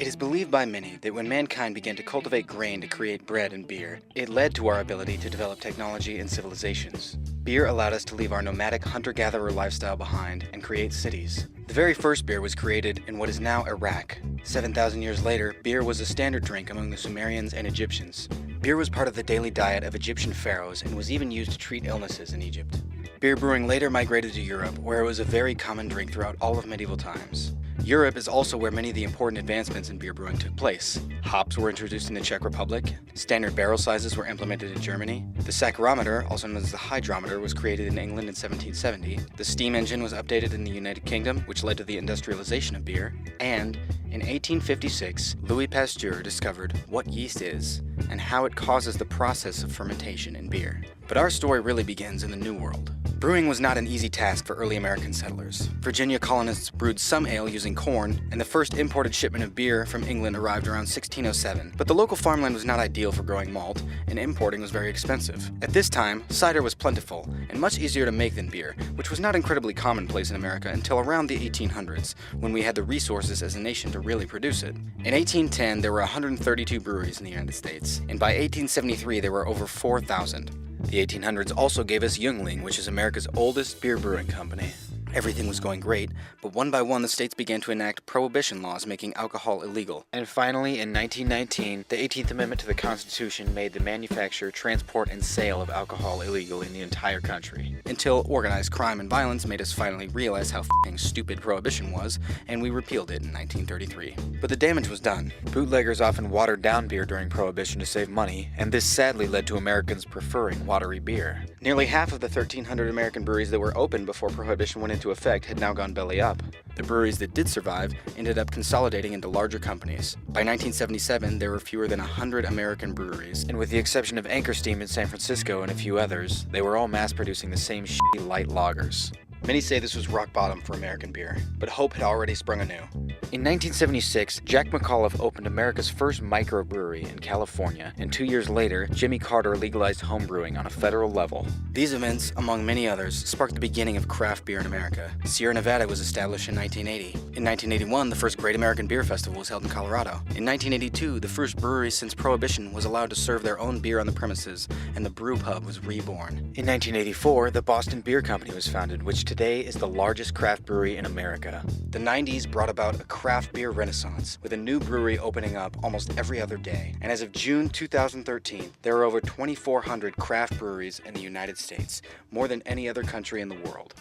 It is believed by many that when mankind began to cultivate grain to create bread and beer, it led to our ability to develop technology and civilizations. Beer allowed us to leave our nomadic hunter-gatherer lifestyle behind and create cities. The very first beer was created in what is now Iraq. 7,000 years later, beer was a standard drink among the Sumerians and Egyptians. Beer was part of the daily diet of Egyptian pharaohs and was even used to treat illnesses in Egypt. Beer brewing later migrated to Europe, where it was a very common drink throughout all of medieval times. Europe is also where many of the important advancements in beer brewing took place. Hops were introduced in the Czech Republic, standard barrel sizes were implemented in Germany, the saccharometer, also known as the hydrometer, was created in England in 1770, the steam engine was updated in the United Kingdom, which led to the industrialization of beer, and in 1856, Louis Pasteur discovered what yeast is and how it causes the process of fermentation in beer. But our story really begins in the New World. Brewing was not an easy task for early American settlers. Virginia colonists brewed some ale using corn, and the first imported shipment of beer from England arrived around 1607. But the local farmland was not ideal for growing malt, and importing was very expensive. At this time, cider was plentiful, and much easier to make than beer, which was not incredibly commonplace in America until around the 1800s, when we had the resources as a nation to really produce it. In 1810, there were 132 breweries in the United States, and by 1873 there were over 4,000. The 1800s also gave us Yuengling, which is America's oldest beer brewing company. Everything was going great, but one by one the states began to enact prohibition laws making alcohol illegal. And finally, in 1919, the 18th Amendment to the Constitution made the manufacture, transport, and sale of alcohol illegal in the entire country. Until organized crime and violence made us finally realize how f***ing stupid prohibition was, and we repealed it in 1933. But the damage was done. Bootleggers often watered down beer during Prohibition to save money, and this sadly led to Americans preferring watery beer. Nearly half of the 1,300 American breweries that were open before Prohibition went into effect had now gone belly up. The breweries that did survive ended up consolidating into larger companies. By 1977, there were fewer than 100 American breweries, and with the exception of Anchor Steam in San Francisco and a few others, they were all mass-producing the same shitty light lagers. Many say this was rock bottom for American beer, but hope had already sprung anew. In 1976, Jack McAuliffe opened America's first microbrewery in California, and 2 years later, Jimmy Carter legalized homebrewing on a federal level. These events, among many others, sparked the beginning of craft beer in America. Sierra Nevada was established in 1980. In 1981, the first Great American Beer Festival was held in Colorado. In 1982, the first brewery since Prohibition was allowed to serve their own beer on the premises, and the brew pub was reborn. In 1984, the Boston Beer Company was founded, which today is the largest craft brewery in America. The 90s brought about a craft beer renaissance, with a new brewery opening up almost every other day. And as of June 2013, there are over 2,400 craft breweries in the United States, more than any other country in the world.